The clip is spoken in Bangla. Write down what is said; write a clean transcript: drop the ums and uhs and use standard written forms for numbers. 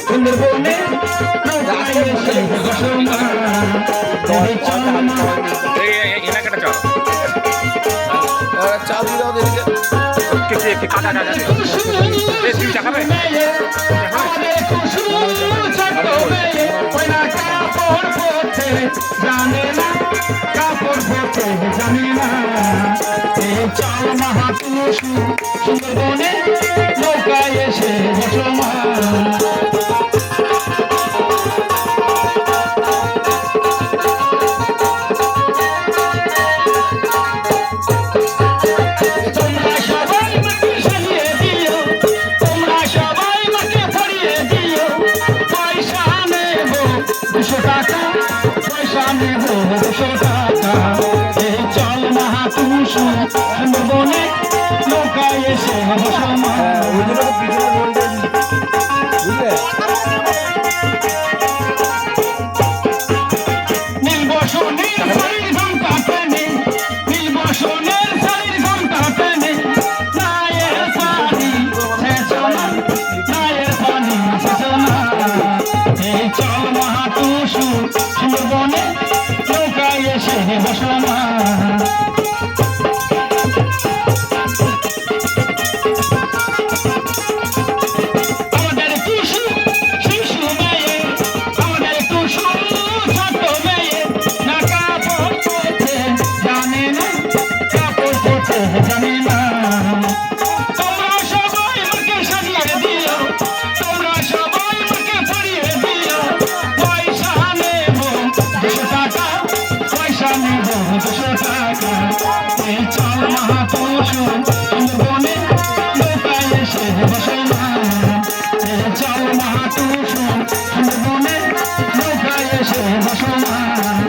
সুন্দরবনে চাল দিয়ে দাও দেখি কাটা খাবে জানে না কাপড় পরতে জানে না চাল মাহাতুষু সুন্দরবনে নৌকায় এসে বসমান সুন্দরবনে নৌকায় এসে নীল বসনের শরীর ঘন্টা পেনে নীল বসনের শরীর ঘন্টা পেনে নায়ের পানি শেষনা নায়ের পানি শেষনা এই চল মাহাতুষু সুন্দরবনে নৌকায় এসে বসনা সুন্দরবনে নৌকায় এসে বসমান চল মাহাতুষু সুন্দরবনে নৌকায় এসে বসমান